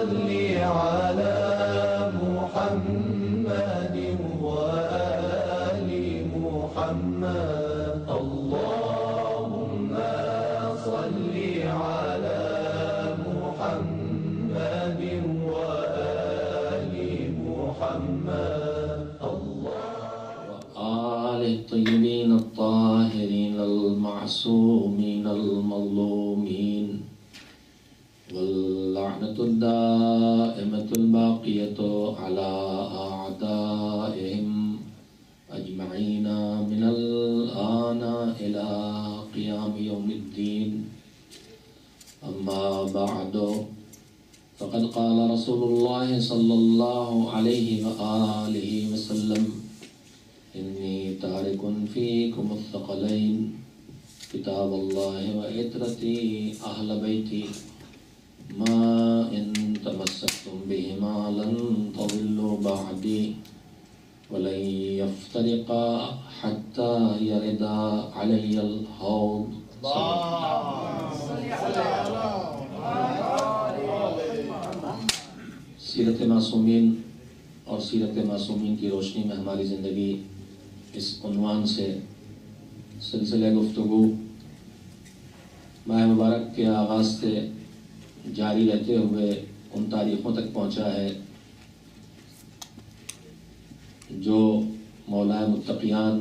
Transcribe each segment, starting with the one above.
صل على محمد وآل محمد اللهم صل على محمد وآل محمد وآل الطيبين الطاهرين المعصومين المظلومين واللعنة الدائمة الباقية على أعدائهم أجمعين من الآن إلى قيام يوم الدين أما بعد فقد قال رسول الله صلى الله عليه وآله وسلم إني تارك فيكم الثقلين كتاب الله وعترتي أهل بيتي ما إن تمسكتم بهما لن تضلوا بعدي ولن يفترقا حتى يرد علي الحوض. سیرت معصومین اور سیرت معصومین کی روشنی میں ہماری زندگی اس عنوان سے سلسلہ گفتگو ماہ مبارک کے آغاز سے جاری رہتے ہوئے ان تاریخوں تک پہنچا ہے جو مولا متقیان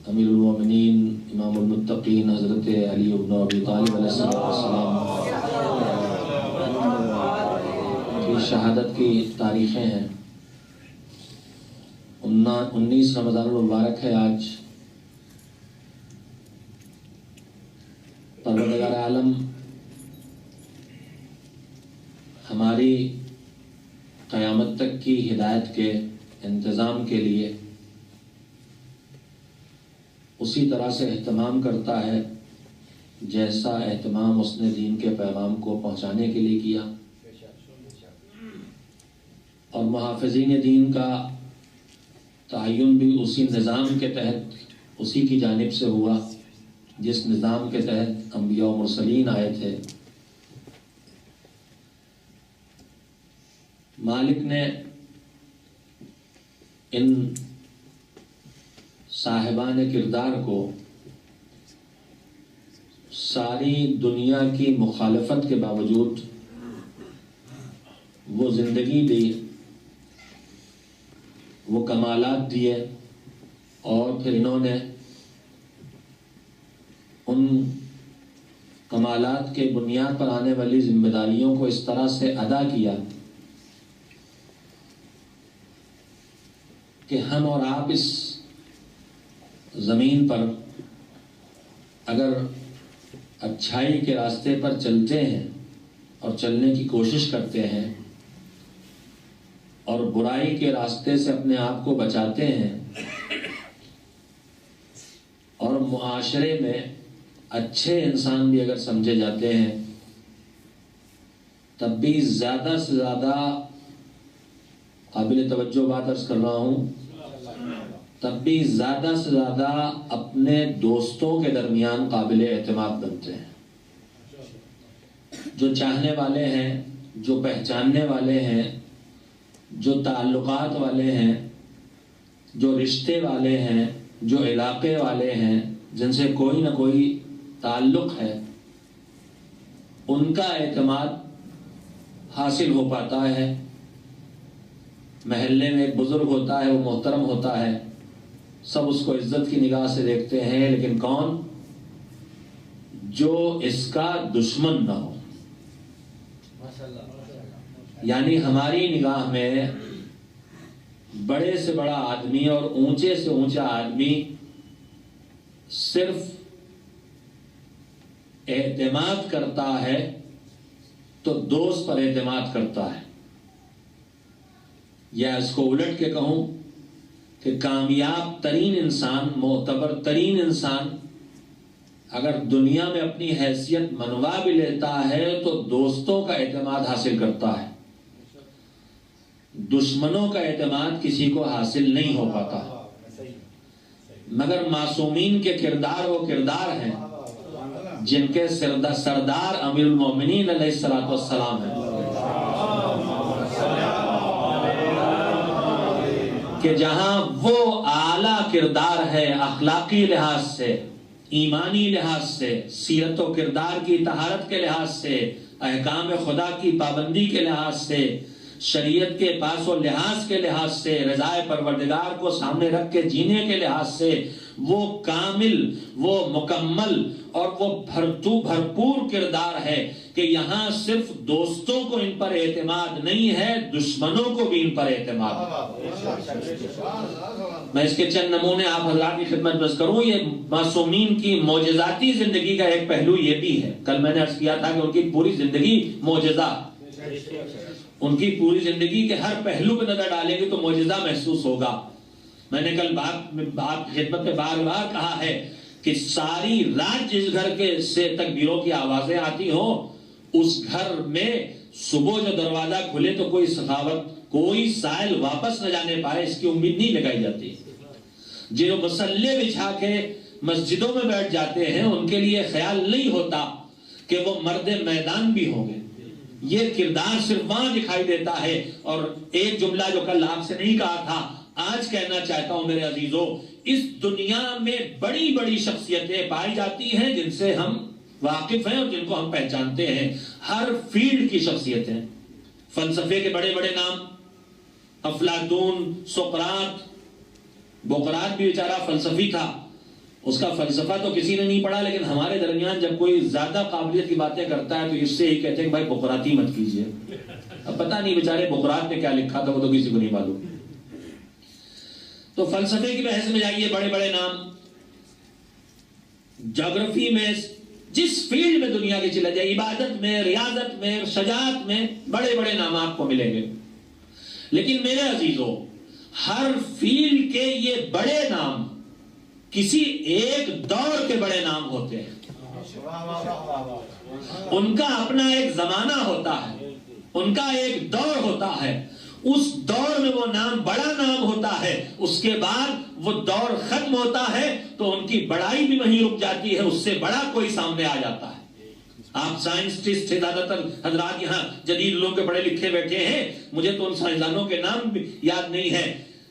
امیر المومنین امام المتقین حضرت علی بن ابی طالب علیہ السلام کی شہادت کی تاریخیں ہیں. 19 رمضان المبارک ہے آج. پروردگار عالم ہماری قیامت تک کی ہدایت کے انتظام کے لیے اسی طرح سے اہتمام کرتا ہے جیسا اہتمام اس نے دین کے پیغام کو پہنچانے کے لیے کیا، اور محافظین دین کا تعین بھی اسی نظام کے تحت اسی کی جانب سے ہوا جس نظام کے تحت انبیاء و مرسلین آئے تھے. مالک نے ان صاحبان کردار کو ساری دنیا کی مخالفت کے باوجود وہ زندگی دی، وہ کمالات دیے، اور پھر انہوں نے ان کمالات کے بنیاد پر آنے والی ذمہ داریوں کو اس طرح سے ادا کیا کہ ہم اور آپ اس زمین پر اگر اچھائی کے راستے پر چلتے ہیں اور چلنے کی کوشش کرتے ہیں اور برائی کے راستے سے اپنے آپ کو بچاتے ہیں اور معاشرے میں اچھے انسان بھی اگر سمجھے جاتے ہیں، تب بھی زیادہ سے زیادہ قابل توجہ بات عرض کر رہا ہوں، تب بھی زیادہ سے زیادہ اپنے دوستوں کے درمیان قابل اعتماد بنتے ہیں. جو چاہنے والے ہیں، جو پہچاننے والے ہیں، جو تعلقات والے ہیں، جو رشتے والے ہیں، جو علاقے والے ہیں، جن سے کوئی نہ کوئی تعلق ہے، ان کا اعتماد حاصل ہو پاتا ہے. محلے میں ایک بزرگ ہوتا ہے، وہ محترم ہوتا ہے، سب اس کو عزت کی نگاہ سے دیکھتے ہیں، لیکن کون؟ جو اس کا دشمن نہ ہو. یعنی ہماری نگاہ میں بڑے سے بڑا آدمی اور اونچے سے اونچا آدمی صرف اعتماد کرتا ہے تو دوست پر اعتماد کرتا ہے، یا اس کو الٹ کے کہوں کہ کامیاب ترین انسان، معتبر ترین انسان اگر دنیا میں اپنی حیثیت منوا بھی لیتا ہے تو دوستوں کا اعتماد حاصل کرتا ہے، دشمنوں کا اعتماد کسی کو حاصل نہیں ہو پاتا. مگر معصومین کے کردار وہ کردار ہیں جن کے سردار امیر المومنین علیہ الصلوۃ والسلام ہیں، کہ جہاں وہ اعلیٰ کردار ہے اخلاقی لحاظ سے، ایمانی لحاظ سے، سیرت و کردار کی طہارت کے لحاظ سے، احکام خدا کی پابندی کے لحاظ سے، شریعت کے پاس و لحاظ کے لحاظ سے، رضائے پروردگار کو سامنے رکھ کے جینے کے لحاظ سے وہ کامل، وہ مکمل اور وہ بھرپور کردار ہے کہ یہاں صرف دوستوں کو ان پر اعتماد نہیں ہے، دشمنوں کو بھی ان پر اعتماد ہے۔ میں اس کے چند نمونے آپ حضرات کی خدمت بس کروں۔ یہ معصومین کی معجزاتی زندگی کا ایک پہلو یہ بھی ہے، کل میں نے عرض کیا تھا کہ ان کی پوری زندگی معجزہ، ان کی پوری زندگی کے ہر پہلو پہ نظر ڈالیں گے تو معجزہ محسوس ہوگا۔ میں نے کل آپ خدمت میں بار بار کہا ہے کہ ساری رات جس گھر کے سے تکبیروں کی آوازیں آتی ہوں، اس گھر میں صبح جو دروازہ کھلے تو کوئی سخاوت، کوئی سائل واپس نہ جانے پائے، اس کی امید نہیں لگائی جاتی۔ جو مسلے بچھا کے مسجدوں میں بیٹھ جاتے ہیں ان کے لیے خیال نہیں ہوتا کہ وہ مرد میدان بھی ہوں گے۔ یہ کردار صرف وہاں دکھائی دیتا ہے۔ اور ایک جملہ جو کل آپ سے نہیں کہا تھا، آج کہنا چاہتا ہوں میرے عزیزوں، اس دنیا میں بڑی بڑی شخصیتیں پائی جاتی ہیں جن سے ہم واقف ہیں اور جن کو ہم پہچانتے ہیں، ہر فیلڈ کی شخصیتیں، فلسفے کے بڑے بڑے نام، افلاطون، سقراط، بقراط بھی بیچارہ فلسفی تھا، اس کا فلسفہ تو کسی نے نہیں پڑھا، لیکن ہمارے درمیان جب کوئی زیادہ قابلیت کی باتیں کرتا ہے تو اس سے ہی کہتے ہیں کہ بھائی بقراطی مت کیجئے۔ اب پتہ نہیں بیچارے بقراط نے کیا لکھا تھا، وہ تو کسی کو نہیں معلوم۔ تو فلسفے کی بحث میں جائیے، بڑے بڑے نام، جغرافی میں، جس فیلڈ میں دنیا کے چلا جائے، عبادت میں، ریاضت میں، شجاعت میں، بڑے بڑے نام آپ کو ملیں گے۔ لیکن میرے عزیزوں، ہر فیلڈ کے یہ بڑے نام کسی ایک دور کے بڑے نام ہوتے ہیں، ان کا اپنا ایک زمانہ ہوتا ہے، ان کا ایک دور ہوتا ہے، اس دور میں وہ نام بڑا نام ہوتا ہے، اس کے بعد وہ دور ختم ہوتا ہے تو ان کی بڑائی بھی وہیں رک جاتی ہے، اس سے بڑا کوئی سامنے آ جاتا ہے۔ آپ سائنسٹسٹ سے زیادہ تر حضرات یہاں جدید لوگ کے پڑھے لکھے بیٹھے ہیں، مجھے تو ان سائنسدانوں کے نام بھی یاد نہیں ہے،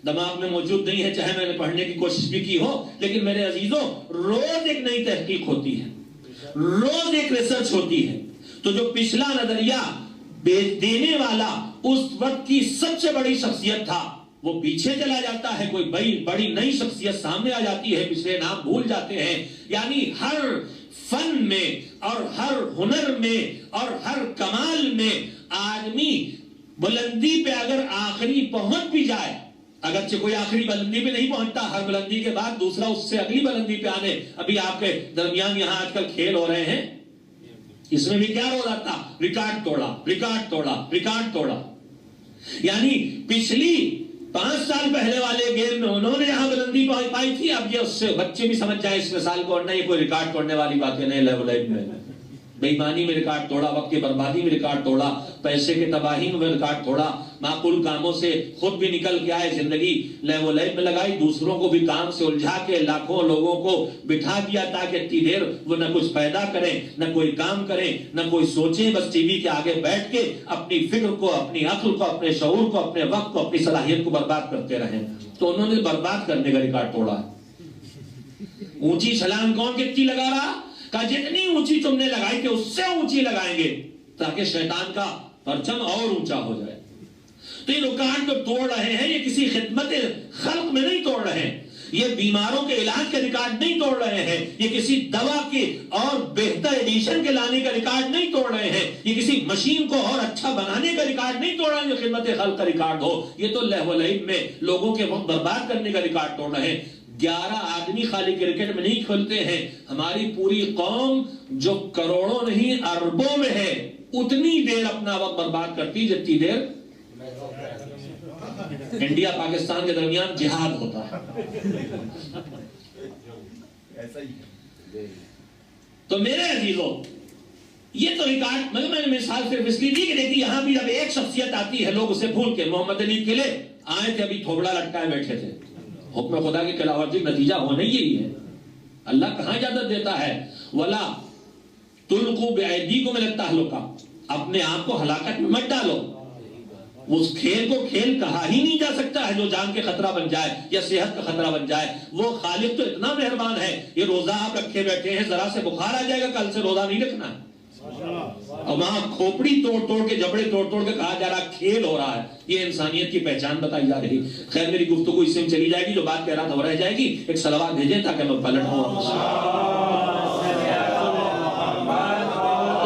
دماغ میں موجود نہیں ہے، چاہے میں نے پڑھنے کی کوشش بھی کی ہو، لیکن میرے عزیزوں روز ایک نئی تحقیق ہوتی ہے، روز ایک ریسرچ ہوتی ہے۔ تو جو پچھلا نظریہ دینے والا اس وقت کی سب سے بڑی شخصیت تھا وہ پیچھے چلا جاتا ہے، کوئی بڑی نئی شخصیت سامنے آ جاتی ہے، پچھلے نام بھول جاتے ہیں۔ یعنی ہر فن میں اور ہر ہنر میں اور ہر کمال میں آدمی بلندی پہ اگر آخری پہنچ بھی جائے، اگرچہ کوئی آخری بلندی پہ نہیں پہنچتا، ہر بلندی کے بعد دوسرا اس سے اگلی بلندی پہ آنے۔ ابھی آپ کے درمیان یہاں آج کل کھیل ہو رہے ہیں، اس میں بھی کیا ہو رہا تھا؟ ریکارڈ توڑا، ریکارڈ توڑا، ریکارڈ توڑا۔ یعنی پچھلی 5 سال پہلے والے گیم میں انہوں نے جہاں بلندی پائی تھی، اب یہ اس سے بچے بھی سمجھ جائے اس مثال کو، اور نہیں کوئی ریکارڈ توڑنے والی باتیں نہیں، لیول میں بے ایمانی میں ریکارڈ توڑا، وقت کی بربادی میں ریکارڈ توڑا، پیسے کے تباہی میں ریکارڈ توڑا، معقول کاموں سے خود بھی نکل کے آئے، زندگی لیو لائف میں لگائی، دوسروں کو بھی کام سے الجھا کے لاکھوں لوگوں کو بٹھا دیا تاکہ اتنی دیر وہ نہ کچھ پیدا کریں، نہ کوئی کام کریں، نہ کوئی سوچیں، بس ٹی وی کے آگے بیٹھ کے اپنی فکر کو، اپنی عقل کو، اپنے شعور کو، اپنے وقت کو، اپنی صلاحیت کو برباد کرتے رہیں۔ تو انہوں نے برباد کرنے کا ریکارڈ توڑا۔ اونچی چھلانگ کون کتنی لگا رہا؟ کہا جتنی اونچی تم نے لگائی کہ اس سے اونچی لگائیں گے تاکہ شیطان کا پرچم اور اونچا ہو جائے۔ تو یہ ریکارڈ جو توڑ رہے ہیں یہ کسی خدمت خلق میں نہیں توڑ رہے ہیں، یہ بیماروں کے علاج کے ریکارڈ نہیں توڑ رہے ہیں، یہ کسی دوا کے اور بہتر ایڈیشن کے لانے کا ریکارڈ نہیں توڑ رہے ہیں، یہ کسی مشین کو اور اچھا بنانے کا ریکارڈ نہیں توڑ رہے ہیں جو خدمت خلق کا ریکارڈ ہو۔ یہ تو لہو لعب میں لوگوں کے وقت برباد کرنے کا ریکارڈ توڑ رہے ہیں۔ 11 آدمی خالی کرکٹ میں نہیں کھیلتے ہیں، ہماری پوری قوم جو کروڑوں نہیں اربوں میں ہے اتنی دیر اپنا وقت برباد کرتی جتنی دیر انڈیا پاکستان کے درمیان جہاد ہوتا ہے۔ تو میرے عزیزوں یہ تو ریکارڈ میں نے مثال صرف اس لیے دی کہ دیکھیے یہاں بھی جب ایک شخصیت آتی ہے لوگ اسے بھول کے، محمد علی قلعے آئے تھے، ابھی تھوبڑا لٹکائے بیٹھے تھے، حکم خدا کی خلاف ورزی نتیجہ ہونا ہی یہی ہے۔ اللہ کہاں اجازت دیتا ہے؟ ولا تلقوا بأیدیکم الی التہلکہ، اپنے آپ کو ہلاکت میں مت ڈالو. اس کھیل کو کھیل کہا ہی نہیں جا سکتا ہے جو جان کے خطرہ بن جائے یا صحت کا خطرہ بن جائے. وہ خالق تو اتنا مہربان ہے، یہ روزہ آپ رکھے بیٹھے ہیں، ذرا سے بخار آ جائے گا کل سے روزہ نہیں رکھنا ہے. اور وہاں کھوپڑی توڑ توڑ کے، جبڑے توڑ توڑ کے کہا جا رہا کھیل ہو رہا ہے. یہ انسانیت کی پہچان بتائی جا رہی. خیر میری گفتگو اس سے چلی جائے گی، جو بات کہہ رہا تھا وہ رہ جائے گی. ایک صلوات بھیجیں تاکہ میں پلٹ ہوں.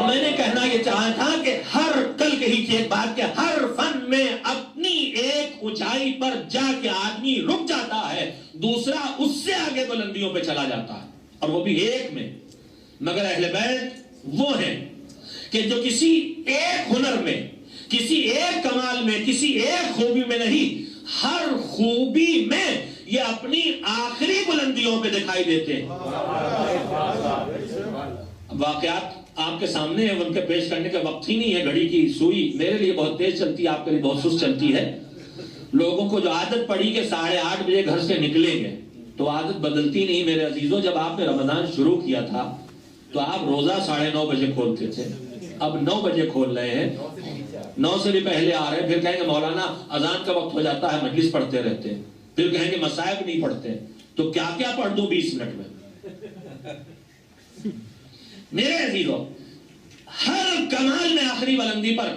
میں نے کہنا یہ چاہا تھا کہ ہر کل کہی تھی ایک بات کہ ہر فن میں اپنی ایک اونچائی پر جا کے آدمی رک جاتا ہے، دوسرا اس سے آگے بلندیوں پہ چلا جاتا ہے، اور وہ بھی ایک میں. مگر اہل بیت وہ ہیں کہ جو کسی ایک ہنر میں، کسی ایک کمال میں، کسی ایک خوبی میں نہیں، ہر خوبی میں یہ اپنی آخری بلندیوں پہ دکھائی دیتے ہیں. واقعات آپ کے سامنے ہیں، ان کے پیش کرنے کا وقت ہی نہیں ہے. گھڑی کی سوئی میرے لیے بہت تیز چلتی ہے، آپ کے لیے بہت سست چلتی ہے. لوگوں کو جو عادت پڑی کہ 8:30 بجے گھر سے نکلیں گے، تو عادت بدلتی نہیں میرے عزیزوں. جب آپ نے رمضان شروع کیا تھا تو آپ روزہ 9:30 بجے کھولتے تھے، اب 9 بجے کھول رہے ہیں، 9 سے بھی پہلے آ رہے ہیں. پھر کہیں گے مولانا اذان کا وقت ہو جاتا ہے، مجلس پڑھتے رہتے ہیں. پھر کہیں گے مصائب نہیں پڑھتے. تو کیا کیا پڑھ دوں 20 منٹ میں؟ میرے عزیزوں، ہر کمال میں آخری بلندی پر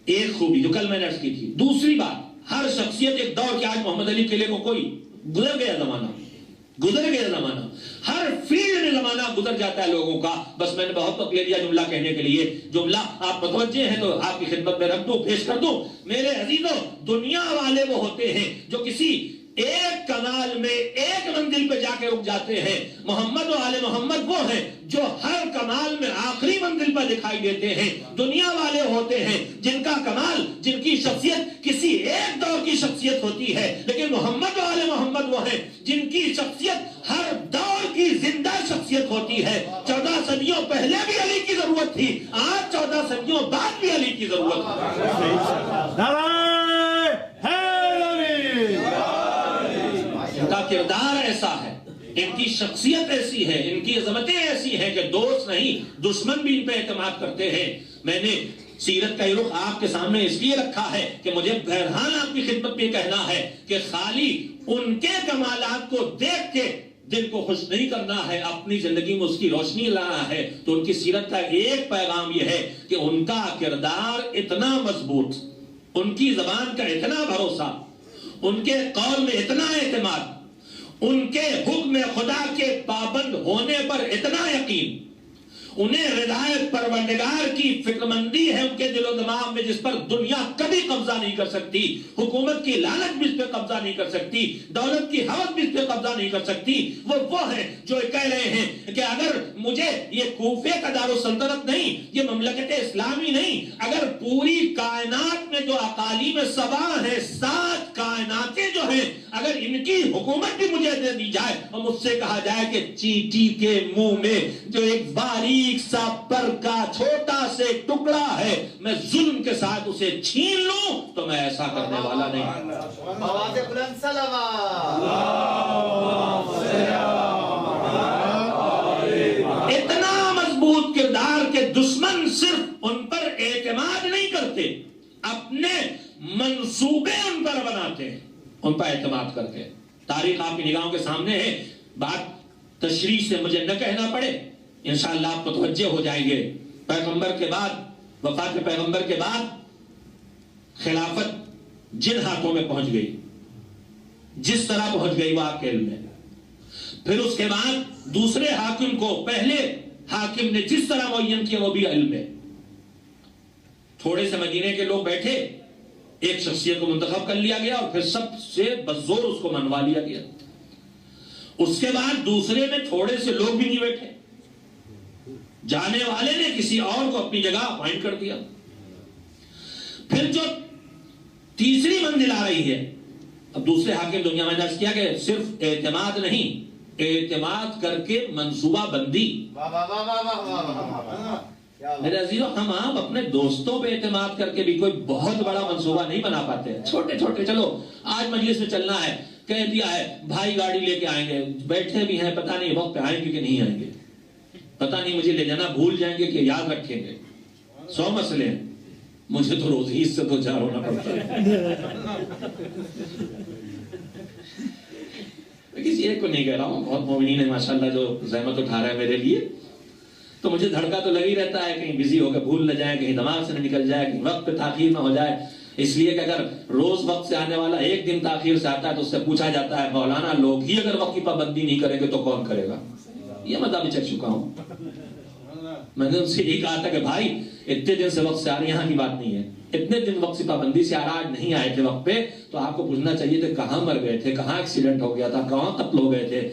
ایک خوبی، جو کل میں نے عرض کی تھی. دوسری بات، ہر شخصیت ایک دور کے، آج محمد علی قلعے کو کوئی گزر گیا زمانہ، ہر فیلڈ میں زمانہ گزر جاتا ہے لوگوں کا. بس میں نے بہت وقت لے لیا جملہ کہنے کے لیے. جملہ آپ متوجہ ہیں تو آپ کی خدمت میں رکھ دوں، پیش کر دوں. میرے عزیزوں، دنیا والے وہ ہوتے ہیں جو کسی ایک کمال میں ایک منزل پہ جا کے رک جاتے ہیں. محمد و آل محمد وہ ہیں جو ہر کمال میں آخری منزل پر دکھائی دیتے ہیں. دنیا والے ہوتے ہیں جن کا کمال، جن کی شخصیت کسی ایک دور کی شخصیت ہوتی ہے، لیکن محمد و آل محمد وہ ہیں جن کی شخصیت ہر دور کی زندہ شخصیت ہوتی ہے. 14 صدیوں پہلے بھی علی کی ضرورت تھی، آج 14 صدیوں بعد بھی علی کی ضرورت ہے. ان کا کردار ایسا ہے، ان کی شخصیت ایسی ہے، ان کی عظمتیں ایسی ہیں کہ دوست نہیں دشمن بھی ان پہ اعتماد کرتے ہیں. میں نے سیرت کا رخ آپ کے سامنے اس لیے رکھا ہے کہ مجھے بہرحال آپ کی خدمت میں کہنا ہے کہ خالی ان کے کمالات کو دیکھ کے دل کو خوش نہیں کرنا ہے، اپنی زندگی میں اس کی روشنی لانا ہے. تو ان کی سیرت کا ایک پیغام یہ ہے کہ ان کا کردار اتنا مضبوط، ان کی زبان کا اتنا بھروسہ، ان کے قول میں اتنا اعتماد، ان کے حکم خدا کے پابند ہونے پر اتنا یقین، انہیں رضائے پروردگار کی فکر مندی ہے ان کے دل و دماغ میں، جس پر دنیا کبھی قبضہ نہیں کر سکتی. حکومت کی لالچ بھی اس پہ قبضہ نہیں کر سکتی، دولت کی ہوس بھی اس پہ قبضہ نہیں کر سکتی. وہ ہیں جو کہہ رہے ہیں کہ اگر مجھے یہ کوفے کا دارالسلطنت نہیں، یہ مملکت اسلامی نہیں، اگر پوری کائنات میں جو اقالیم سبا ہیں، 7 کائناتیں جو ہیں، اگر ان کی حکومت بھی مجھے دے دی جائے اور مجھ سے کہا جائے کہ چیٹی کے منہ میں جو ایک باریک سا پر کا چھوٹا سے ٹکڑا ہے، میں ظلم کے ساتھ اسے چھین لوں، تو میں ایسا کرنے والا نہیں. اتنا مضبوط کردار کہ دشمن صرف ان پر اعتماد نہیں کرتے، اپنے منصوبے ان پر بناتے ہیں، ان پر اعتماد کرتے ہیں. تاریخ آپ کی نگاہوں کے سامنے ہے، بات تشریح سے مجھے نہ کہنا پڑے، انشاءاللہ آپ متوجہ ہو جائیں گے. پیغمبر کے بعد، وفات پیغمبر کے بعد خلافت جن ہاتھوں میں پہنچ گئی، جس طرح پہنچ گئی وہ آپ کے علم ہے. پھر اس کے بعد دوسرے حاکم کو پہلے حاکم نے جس طرح معین کیا وہ بھی علم ہے. تھوڑے سے مدینے کے لوگ بیٹھے، ایک شخصیت کو منتخب کر لیا گیا اور پھر سب سے بزور اس کو منوا لیا گیا. اس کے بعد دوسرے میں تھوڑے سے لوگ بھی نہیں بیٹھے، جانے والے نے کسی اور کو اپنی جگہ اپوائنٹ کر دیا. پھر جو تیسری منزل آ رہی ہے، اب دوسرے حاکم دنیا میں درج کیا کہ صرف اعتماد نہیں، اعتماد کر کے منصوبہ بندی. میرے عزیزوں، ہم آپ اپنے دوستوں پہ اعتماد کر کے بھی کوئی بہت بڑا منصوبہ نہیں بنا پاتے. چھوٹے چھوٹے، چلو آج مجلس میں چلنا ہے، کہہ دیا ہے بھائی گاڑی لے کے آئیں گے، بیٹھے بھی ہیں، پتہ نہیں وقت پہ آئیں گے کہ نہیں آئیں گے. پتہ نہیں مجھے لے جانا بھول جائیں گے کہ یاد رکھیں گے. 100 مسئلے ہیں, مجھے تو روز ہی اس سے 2-4 ہونا پڑتا ہے. کسی ایک کو نہیں کہہ رہا ہوں, بہت مومنین ہے ماشاءاللہ جو زحمت اٹھا رہا ہے میرے لیے, تو مجھے دھڑکا تو لگ ہی رہتا ہے کہیں بزی ہو کے بھول نہ جائے, کہیں دماغ سے نہ نکل جائے, کہیں وقت پہ تاخیر نہ ہو جائے. اس لیے کہ اگر روز وقت سے آنے والا ایک دن تاخیر سے آتا ہے تو اس سے پوچھا جاتا ہے مولانا لوگ ہی اگر وقت کی پابندی نہیں کریں گے تو کون کرے گا. یہ میں بھی چک چکا ہوں. میں نے ان سے یہی کہا تھا کہ بھائی اتنے دن سے وقت سے آ رہے ہیں, یہاں کی بات نہیں ہے, اتنے دن وقت سے پابندی سے آج نہیں آئے تھے وقت پہ, تو آپ کو پوچھنا چاہیے تھا کہاں مر گئے تھے, کہاں ایکسیڈنٹ ہو گیا تھا, کہاں قتل ہو گئے تھے.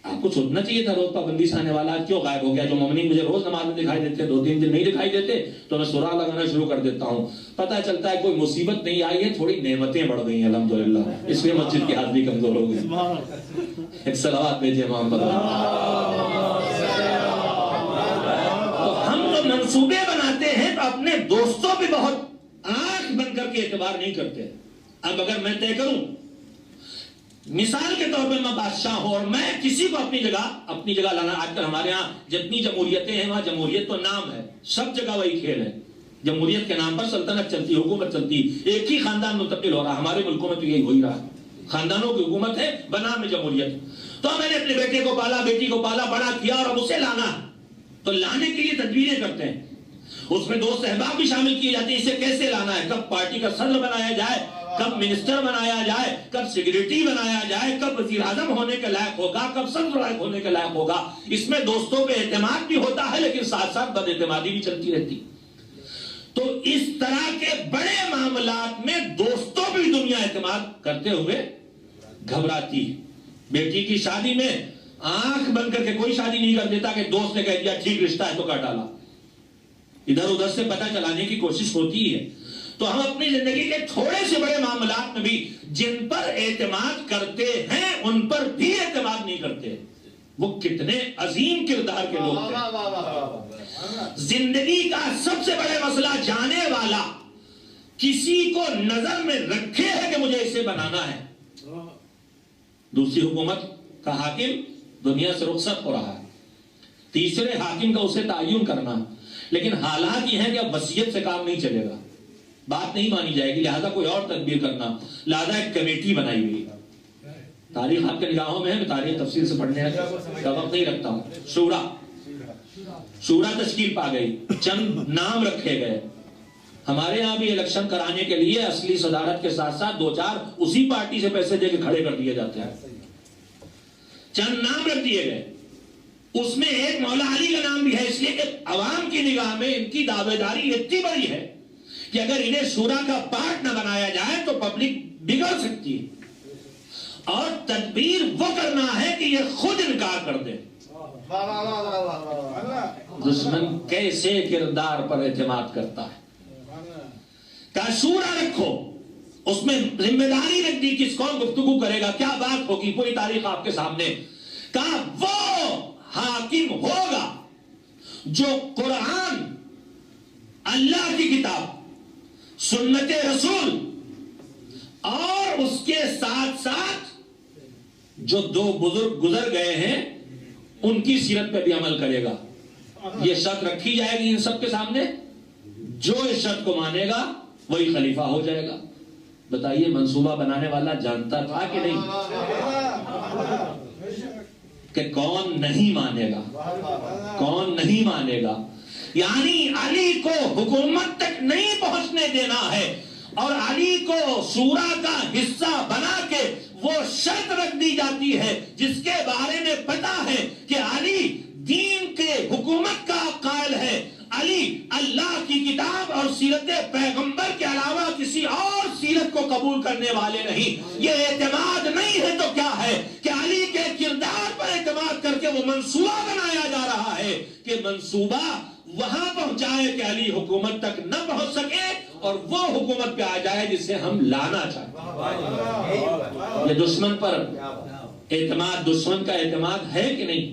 آپ کو سوچنا چاہیے تھا روز پابندی سے آنے والا آج کیوں غائب ہو گیا. جو مومنین مجھے روز نماز میں دکھائی دیتے, 2-3 دن نہیں دکھائی دیتے تو میں سورہ لگانا شروع کر دیتا ہوں. پتہ چلتا ہے کوئی مصیبت نہیں آئی ہے, تھوڑی نعمتیں بڑھ گئی ہیں الحمدللہ, اس لیے مسجد کی حاضری کمزور ہو گئی. ایک صلوات بھیجیے محمد. تو ہم جو منصوبے بناتے ہیں تو اپنے دوستوں پہ بہت آنکھ بن کر کے اعتبار نہیں کرتے. اب اگر میں طے کروں, مثال کے طور پہ میں بادشاہ ہوں اور میں کسی کو اپنی جگہ لانا, آج کل ہمارے ہاں جتنی جمہوریتیں ہیں وہاں جمہوریت تو نام ہے, سب جگہ وہی کھیل ہے. جمہوریت کے نام پر سلطنت چلتی, حکومت چلتی, ایک ہی خاندان منتقل ہو رہا. ہمارے ملکوں میں تو یہی ہو ہی رہا, خاندانوں کی حکومت ہے بنام میں جمہوریت. تو میں نے اپنے بیٹے کو پالا, بیٹی کو پالا, بڑا کیا اور اب اسے لانا, تو لانے کے لیے تدبیریں کرتے ہیں. اس میں دوست احباب بھی شامل کیے جاتے ہیں. اسے کیسے لانا ہے, کب پارٹی کا صدر بنایا جائے, کب منسٹر بنایا جائے, کب سیکریٹری بنایا جائے, کب وزیر اعظم ہونے کے لائق ہوگا, کب صدر لائق ہونے کے لائق ہوگا. اس میں دوستوں پہ اعتماد بھی ہوتا ہے لیکن ساتھ ساتھ بد اعتمادی بھی چلتی رہتی. تو اس طرح کے بڑے معاملات میں دوستوں پہ بھی دنیا اعتماد کرتے ہوئے گھبراتی. بیٹی کی شادی میں آنکھ بند کر کے کوئی شادی نہیں کر دیتا کہ دوست نے کہہ دیا ٹھیک رشتہ ہے تو کر ڈالا. ادھر ادھر سے پتہ چلانے کی کوشش ہوتی ہے. تو ہم اپنی زندگی کے تھوڑے سے بڑے معاملات میں بھی جن پر اعتماد کرتے ہیں ان پر بھی اعتماد نہیں کرتے. وہ کتنے عظیم کردار کے لوگ تھے. زندگی کا سب سے بڑے مسئلہ جانے والا کسی کو نظر میں رکھے ہے کہ مجھے اسے بنانا ہے. دوسری حکومت کا حاکم دنیا سے رخصت ہو رہا ہے, تیسرے حاکم کا اسے تعین کرنا, لیکن حالات یہ ہیں کہ اب وصیت سے کام نہیں چلے گا, بات نہیں مانی جائے گی, لہذا کوئی اور تدبیر کرنا. لہذا ایک کمیٹی بنائی ہوئی. تاریخ آپ کے نگاہوں میں ہے, میں تاریخ تفصیل سے پڑھنے کا وقت نہیں رکھتا ہوں. شورا تشکیل پا گئی, چند نام رکھے گئے. ہمارے ہاں بھی الیکشن کرانے کے لیے اصلی صدارت کے ساتھ ساتھ 2-4 اسی پارٹی سے پیسے دے کے کھڑے کر دیے جاتے ہیں. چند نام رکھ دیے گئے, اس میں ایک مولا علی کا نام بھی ہے, اس لیے کہ عوام کی نگاہ میں ان کی دعوے داری اتنی بڑی ہے کہ اگر انہیں شورا کا پارٹ نہ بنایا جائے تو پبلک بگڑ سکتی ہے. اور تدبیر وہ کرنا ہے کہ یہ خود انکار کر دے. دشمن کیسے کردار پر اعتماد کرتا ہے. کہا شورا رکھو, اس میں ذمہ داری رکھ دی کس کون گفتگو کرے گا, کیا بات ہوگی, پوری تاریخ آپ کے سامنے. کہا وہ حاکم ہوگا جو قرآن, اللہ کی کتاب, سنت رسول اور اس کے ساتھ ساتھ جو 2 بزرگ گزر گئے ہیں ان کی سیرت پہ بھی عمل کرے گا. یہ شرط رکھی جائے گی ان سب کے سامنے, جو اس شرط کو مانے گا وہی خلیفہ ہو جائے گا. بتائیے منصوبہ بنانے والا جانتا تھا کہ نہیں کہ کون نہیں مانے گا, کون نہیں مانے گا. یعنی علی کو حکومت تک نہیں پہنچنے دینا ہے اور علی کو شورا کا حصہ بنا کے وہ شرط رکھ دی جاتی ہے جس کے بارے میں پتا ہے کہ علی دین کے حکومت کا قائل ہے, علی اللہ کی کتاب اور سیرت پیغمبر کے علاوہ کسی اور سیرت کو قبول کرنے والے نہیں. یہ اعتماد نہیں ہے تو کیا ہے کہ علی کے کردار پر اعتماد کر کے وہ منصوبہ بنایا جا رہا ہے کہ منصوبہ وہاں پہنچائے کہ علی حکومت تک نہ پہنچ سکے اور وہ حکومت پہ آ جائے جسے ہم لانا چاہتے. یہ دشمن پر اعتماد, دشمن کا اعتماد ہے کہ نہیں؟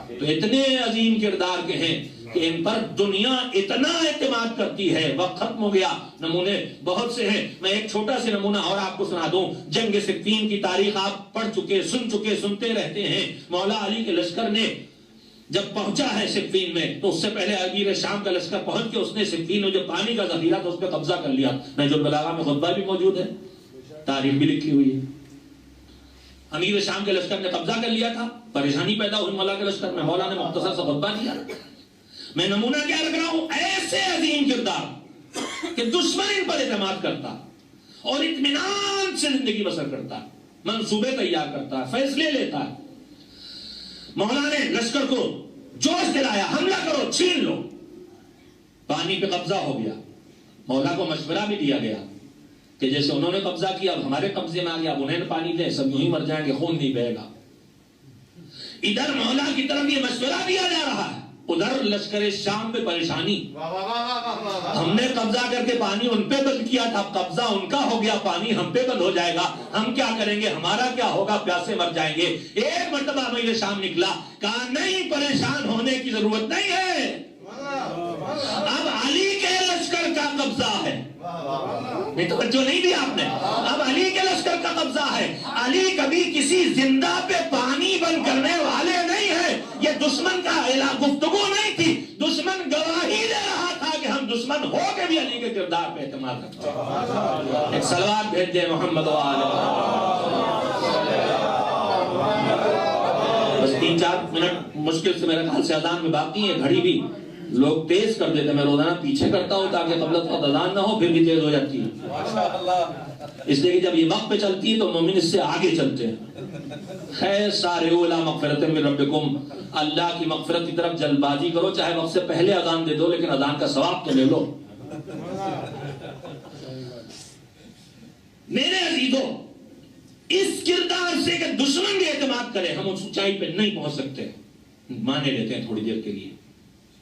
تو اتنے عظیم کردار کے ہیں کہ ان پر دنیا اتنا اعتماد کرتی ہے. وقت ختم ہو گیا, نمونے بہت سے ہیں, میں ایک چھوٹا سے نمونہ اور آپ کو سنا دوں. جنگ صفین کی تاریخ آپ پڑھ چکے, سن چکے, سنتے رہتے ہیں. مولا علی کے لشکر نے جب پہنچا ہے صفین میں تو اس سے پہلے امیر شام کا لشکر پہنچ کے اس نے صفین میں جو پانی کا ذخیرہ تھا اس پہ قبضہ کر لیا. نہج البلاغہ میں خطبہ بھی موجود ہے, تاریخ بھی لکھی ہوئی ہے. امیر شام کے لشکر نے قبضہ کر لیا تھا, پریشانی پیدا ہوئی مولا کے لشکر میں, مولا نے مختصر سا خطبہ دیا. میں نمونہ کیا رکھ رہا ہوں, ایسے عظیم کردار کہ دشمن ان پر اعتماد کرتا اور اطمینان سے زندگی بسر کرتا, منصوبے تیار کرتا, فیصلے لیتا. مولا نے لشکر کو جوش دلایا, حملہ کرو, چھین لو. پانی پہ قبضہ ہو گیا. مولا کو مشورہ بھی دیا گیا کہ جیسے انہوں نے قبضہ کیا اب ہمارے قبضے میں آ گیا, اب انہیں پانی دے, سب یوں ہی مر جائیں گے, خون نہیں بہے گا. ادھر مولا کی طرف یہ مشورہ دیا جا رہا ہے, ادھر لشکر شام پہ پریشانی. ہم نے قبضہ کر کے پانی ان پہ بند کیا تھا, قبضہ ان کا ہو گیا, پانی ہم پہ بند ہو جائے گا, ہم کیا کریں گے, ہمارا کیا ہوگا, پیاسے مر جائیں گے. ایک مرتبہ امیر شام نکلا, کہا نہیں پریشان ہونے کی ضرورت نہیں ہے, اب علی کے لشکر کا قبضہ ہے. نہیں توجہ نہیں دی آپ نے, اب علی کے لشکر کا قبضہ ہے. علی کبھی کسی زندہ پہ پانی بند کرنے والے نہیں ہیں. یہ دشمن کا گفتگو نہیں تھی, دشمن گواہی دے رہا تھا کہ ہم دشمن ہو کے بھی علی کے کردار پہ اعتماد کرتے ہیں. ایک صلوات بھیج دے محمد و آل محمد. بس 3-4 منٹ مشکل سے میرے خیال سے اذان میں باقی ہے, گھڑی بھی لوگ تیز کر دیتے, میں روزانہ پیچھے کرتا ہوں تاکہ قبل وقت اذان نہ ہو, پھر بھی تیز ہو جاتی ہے. اس لیے کہ جب یہ وقت پہ چلتی ہے تو مومن اس سے آگے چلتے ہیں. خیر سارعوا الی مغفرۃ من ربکم, اللہ کی مغفرت کی طرف جلد بازی کرو, چاہے وقت سے پہلے اذان دے دو لیکن اذان کا ثواب تو لے لو. میرے عزیزوں, اس کردار سے کہ دشمن بھی اعتماد کرے, ہم اس اونچائی پہ نہیں پہنچ سکتے, مانے لیتے ہیں تھوڑی دیر کے لیے,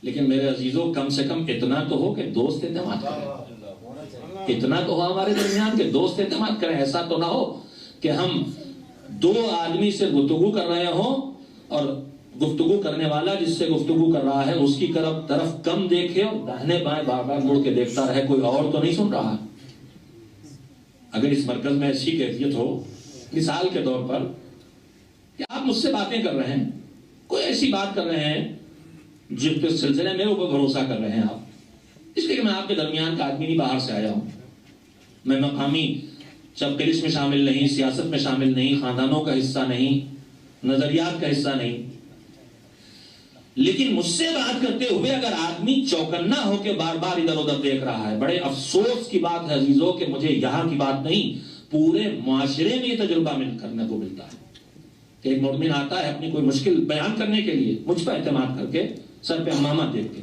لیکن میرے عزیزوں کم سے کم اتنا تو ہو کہ دوست اعتماد کریں. اتنا تو ہو ہمارے درمیان کہ دوست اعتماد کریں. ایسا تو نہ ہو کہ ہم 2 آدمی سے گفتگو کر رہے ہوں اور گفتگو کرنے والا جس سے گفتگو کر رہا ہے اس کی طرف کم دیکھے اور داہنے بائیں بار بار مڑ کے دیکھتا رہے, کوئی اور تو نہیں سن رہا. اگر اس مرکز میں ایسی کیفیت ہو, مثال کے طور پر کہ آپ مجھ سے باتیں کر رہے ہیں, کوئی ایسی بات کر رہے ہیں جس کے سلسلے میں اوپر بھروسہ کر رہے ہیں آپ, اس لیے کہ میں آپ کے درمیان کا آدمی نہیں, باہر سے آیا ہوں, میں مقامی چپکلش میں شامل نہیں, سیاست میں شامل نہیں, خاندانوں کا حصہ نہیں, نظریات کا حصہ نہیں, لیکن مجھ سے بات کرتے ہوئے اگر آدمی چوکنا ہو کے بار بار ادھر ادھر دیکھ رہا ہے, بڑے افسوس کی بات ہے عزیزوں کہ مجھے یہاں کی بات نہیں, پورے معاشرے میں یہ تجربہ کرنے کو ملتا ہے کہ ایک مومن آتا ہے اپنی کوئی مشکل بیان کرنے کے لیے مجھ پر اعتماد کر کے, سر پہ امامہ دیکھ کے,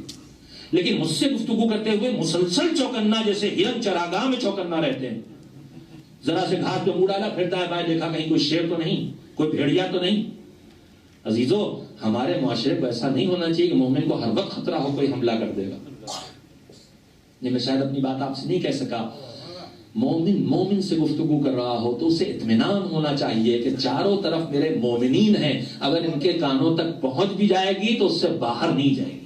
لیکن مجھ سے گفتگو کرتے ہوئے مسلسل چوکنا, جیسے ہرن چراگاہ میں چوکنا رہتے ہیں. ذرا سے گھاس پہ منہ ڈالا پھرتا ہے, بھائی دیکھا کہیں کوئی شیر تو نہیں, کوئی بھیڑیا تو نہیں. عزیزو, ہمارے معاشرے کو ایسا نہیں ہونا چاہیے کہ مومن کو ہر وقت خطرہ ہو کوئی حملہ کر دے گا. یہ میں شاید اپنی بات آپ سے نہیں کہہ سکا. مومن سے گفتگو کر رہا ہو تو اسے اطمینان ہونا چاہیے کہ چاروں طرف میرے مومنین ہیں, اگر ان کے کانوں تک پہنچ بھی جائے گی تو اس سے باہر نہیں جائے گی.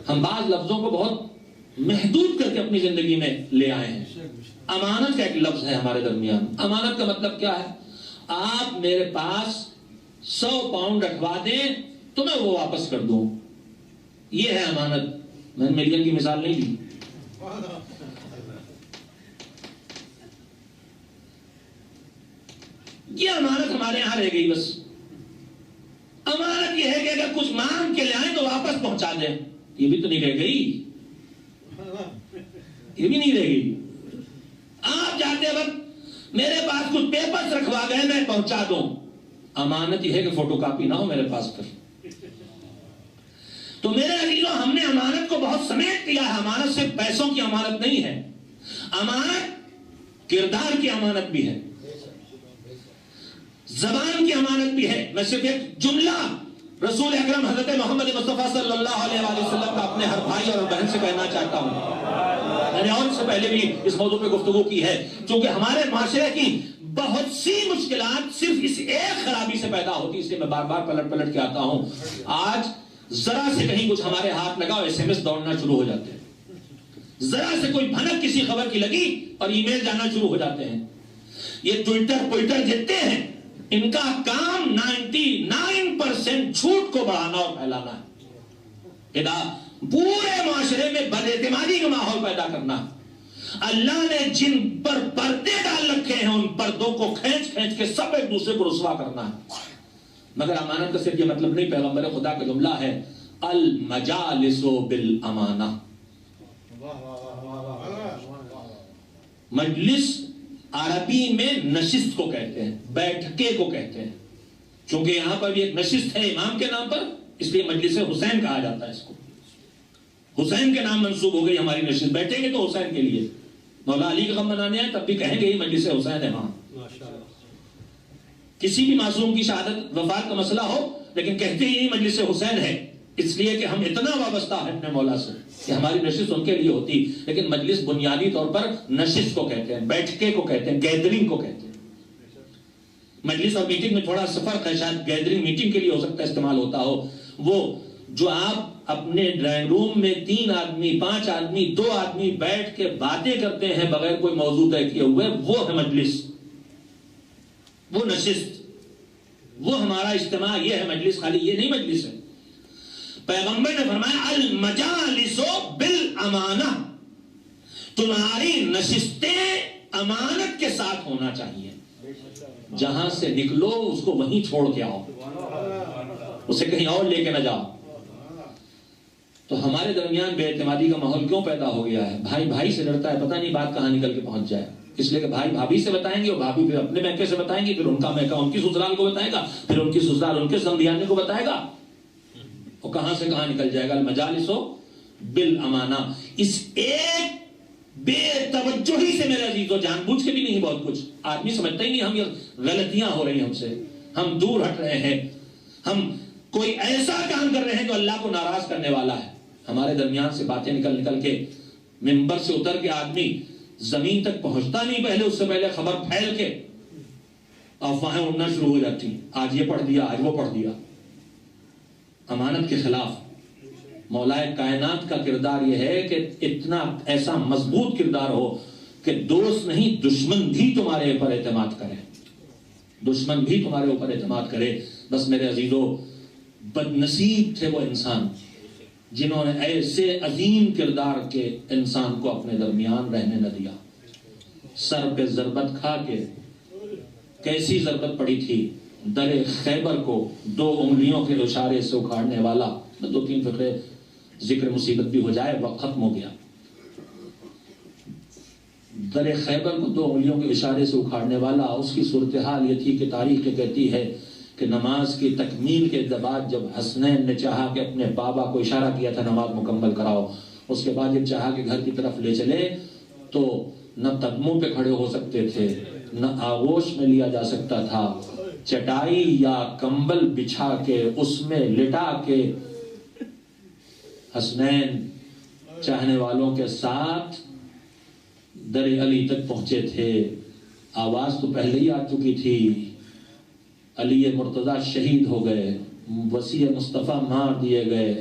ہم بعض لفظوں کو بہت محدود کر کے اپنی زندگی میں لے آئے ہیں. امانت کا ایک لفظ ہے ہمارے درمیان. امانت کا مطلب کیا ہے؟ آپ میرے پاس 100 پاؤنڈ رکھوا دیں تو میں وہ واپس کر دوں, یہ ہے امانت. میں نے ملین کی مثال نہیں دی. یہ امانت ہمارے یہاں رہ گئی. بس امانت یہ ہے کہ اگر کچھ مانگ کے لے آئیں تو واپس پہنچا دیں. یہ بھی تو نہیں رہ گئی, یہ بھی نہیں رہ گئی. آپ جاتے وقت میرے پاس کچھ پیپرز رکھوا گئے, میں پہنچا دوں. امانت یہ ہے کہ فوٹو کاپی نہ ہو میرے پاس پر. تو میرے عزیزوں, ہم نے امانت کو بہت سمیٹ دیا ہے. امانت صرف پیسوں کی امانت نہیں ہے, امانت کردار کی امانت بھی ہے, زبان کی امانت بھی ہے. میں صرف ایک جملہ رسول اکرم حضرت محمد مصطفیٰ صلی اللہ علیہ وسلم کا اپنے ہر بھائی اور بہن سے کہنا چاہتا ہوں. میں نے اور سے پہلے بھی اس موضوع پہ گفتگو کی ہے, چونکہ ہمارے معاشرے کی بہت سی مشکلات صرف اس ایک خرابی سے پیدا ہوتی, اس لیے میں بار بار پلٹ کے آتا ہوں. آج ذرا سے کہیں کچھ ہمارے ہاتھ لگا اور SMS دوڑنا شروع ہو جاتے ہیں, ذرا سے کوئی بھنک کسی خبر کی لگی اور ای میل جانا شروع ہو جاتے ہیں. یہ ٹویٹر جتنے ہیں ان کا کام 99% 1% جھوٹ کو بڑھانا اور پھیلانا ہے، پورے معاشرے میں بد اعتمادی کا ماحول پیدا کرنا۔ اللہ نے جن پر پردے ڈال رکھے ہیں ان پردوں کو کھینچ کھینچ کے سب ایک دوسرے کو رسوا کرنا ہے۔ مگر امانت کا صرف یہ مطلب نہیں، پیغمبر خدا کا جملہ ہے المجالس بالامانہ۔ مجلس عربی میں نشست کو کہتے ہیں، بیٹھکے کو کہتے ہیں، چونکہ یہاں پر بھی ایک نشست ہے امام کے نام پر، اس لیے مجلس حسین کہا جاتا ہے اس کو، حسین کے نام منسوب ہو گئی ہماری نشست۔ بیٹھیں گے تو حسین کے لیے، مولا علی کا غم منانے ہیں تب بھی کہیں گے یہ مجلس حسین ہے وہاں۔ کسی بھی معصوم کی شہادت وفات کا مسئلہ ہو لیکن کہتے ہی مجلس حسین ہے، اس لیے کہ ہم اتنا وابستہ ہیں اپنے مولا سے کہ ہماری نشست ان کے لیے ہوتی۔ لیکن مجلس بنیادی طور پر نشست کو کہتے ہیں، بیٹھکے کو کہتے ہیں، گیدرنگ کو کہتے ہیں۔ مجلس اور میٹنگ میں تھوڑا سا فرق ہے، شاید گیدرنگ میٹنگ کے لیے ہو سکتا ہے استعمال ہوتا ہو، وہ جو آپ اپنے ڈرائنگ روم میں 3 آدمی 5 آدمی 2 آدمی بیٹھ کے باتیں کرتے ہیں بغیر کوئی موضوع طے کیے ہوئے، وہ ہے مجلس، وہ نشست، وہ ہمارا اجتماع، یہ ہے مجلس، خالی یہ نہیں مجلس ہے۔ پیغمبر نے فرمایا المجالس بالامانہ، تمہاری نشستیں امانت کے ساتھ ہونا چاہیے، جہاں سے نکلو اس کو وہیں چھوڑ کے آؤ، اسے کہیں اور لے کے نہ جاؤ۔ تو ہمارے درمیان بے اعتمادی کا ماحول کیوں پیدا ہو گیا ہے؟ بھائی بھائی سے لڑتا ہے، پتہ نہیں بات کہاں نکل کے پہنچ جائے، اس لیے کہ بھائی بھابھی سے بتائیں گے اور بھابھی پھر اپنے میکے سے بتائیں گے، پھر ان کا میکا ان کی سسرال کو بتائے گا، پھر ان کی سسرال ان کے سمدھیانے کو بتائے گا، اور کہاں سے کہاں نکل جائے گا۔ المجالس بالامانہ، اس ایک بے توجہی سے میرے عزیزو، جان بوجھ کے بھی نہیں، بہت کچھ آدمی سمجھتا ہی نہیں ہم یہ غلطیاں ہو رہی ہیں ہم سے، ہم دور ہٹ رہے ہیں، ہم کوئی ایسا کام کر رہے ہیں جو اللہ کو ناراض کرنے والا ہے۔ ہمارے درمیان سے باتیں نکل نکل کے، منبر سے اتر کے آدمی زمین تک پہنچتا نہیں، پہلے اس سے پہلے خبر پھیل کے افواہیں اڑنا شروع ہو جاتی، آج یہ پڑھ دیا، آج وہ پڑھ دیا۔ امانت کے خلاف مولا کائنات کا کردار یہ ہے کہ اتنا ایسا مضبوط کردار ہو کہ دوست نہیں دشمن بھی تمہارے اوپر اعتماد کرے، دشمن بھی تمہارے اوپر اعتماد کرے۔ بس میرے عزیزو، بد نصیب تھے وہ انسان جنہوں نے ایسے عظیم کردار کے انسان کو اپنے درمیان رہنے نہ دیا۔ سر پہ ضربت کھا کے، کیسی ضربت پڑی تھی، در خیبر کو 2 انگلیوں کے اشارے سے اکھاڑنے والا، 2-3 فقرے ذکر مصیبت بھی ہو جائے، وقت ختم ہو گیا۔ در خیبر کو 2 انگلیوں کے اشارے سے اکھاڑنے والا، اس کی صورتحال یہ تھی کہ تاریخ کہتی ہے کہ نماز کی تکمیل کے بعد جب حسنین نے چاہا کہ اپنے بابا کو اشارہ کیا تھا نماز مکمل کراؤ، اس کے بعد جب چاہا کہ گھر کی طرف لے چلے تو نہ قدموں پہ کھڑے ہو سکتے تھے، نہ آغوش میں لیا جا سکتا تھا، چٹائی یا کمبل بچھا کے اس میں لٹا کے حسنین چاہنے والوں کے ساتھ در علی تک پہنچے تھے۔ آواز تو پہلے ہی آ چکی تھی، علی مرتضی شہید ہو گئے، وسیع مصطفیٰ مار دیے گئے،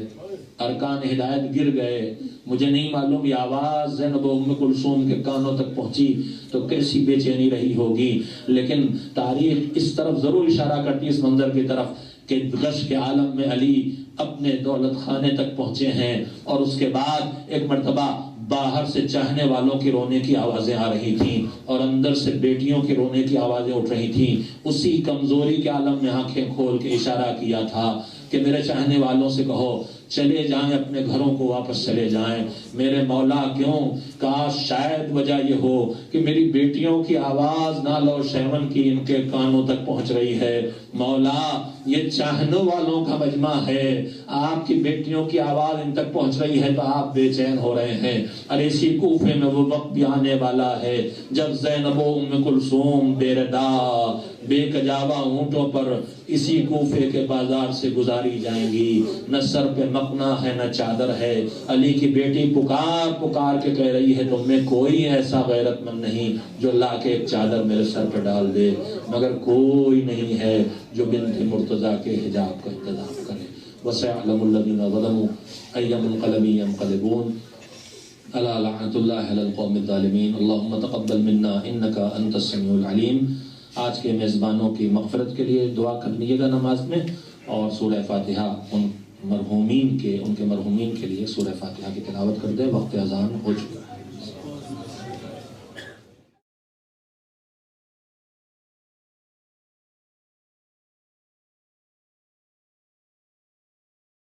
ارکان ہدایت گر گئے۔ مجھے نہیں معلوم یہ آواز زینب و ام کلثوم کے کانوں تک پہنچی تو کیسی بے چینی رہی ہوگی، لیکن تاریخ اس طرف ضرور اشارہ کرتی اس منظر کی طرف کہ غش کے عالم میں علی اپنے دولت خانے تک پہنچے ہیں، اور اس کے بعد ایک مرتبہ باہر سے چاہنے والوں کی رونے کی آوازیں آ رہی تھیں اور اندر سے بیٹیوں کی رونے کی آوازیں اٹھ رہی تھیں۔ اسی کمزوری کے عالم میں آنکھیں کھول کے اشارہ کیا تھا کہ میرے چاہنے والوں سے کہو چلے جائیں، اپنے گھروں کو واپس چلے جائیں۔ میرے مولا کیوں، کاش شاید وجہ یہ ہو کہ میری بیٹیوں کی آواز نال و شیون کی ان کے کانوں تک پہنچ رہی ہے۔ مولا یہ چاہنے والوں کا مجمع ہے، آپ کی بیٹیوں کی آواز ان تک پہنچ رہی ہے تو آپ بے چین ہو رہے ہیں۔ اور اسی کوفے میں وہ وقت بھی آنے والا ہے جب زینب و ام کلثوم بے ردا بے کجاوا اونٹوں پر اسی کوفے کے بازار سے گزاری جائیں گی، نہ سر پہ مقنا ہے نہ چادر ہے۔ علی کی بیٹی پکار پکار کے کہہ رہی ہے تم میں کوئی ایسا غیرت مند نہیں جو لا کے ایک چادر میرے سر پہ ڈال دے، مگر کوئی نہیں ہے جو بنت مرتضیٰ کے حجاب کا انتظام کرے۔ وَسَيَعْلَمُ الَّذِينَ ظَلَمُوا أَيَّ مُنقَلَبٍ يَنقَلِبُونَ أَلَا لَعْنَةُ اللَّهِ عَلَى الْقَوْمِ الظَّالِمِينَ اللهم تقبل منا إنك أنت السميع العليم۔ آج کے میزبانوں کی مغفرت کے لیے دعا کر لیجیے گا نماز میں، اور سورہ فاتحہ ان کے مرحومین کے لیے سورہ فاتحہ کی تلاوت کر دیں. وقت اذان ہو چکا.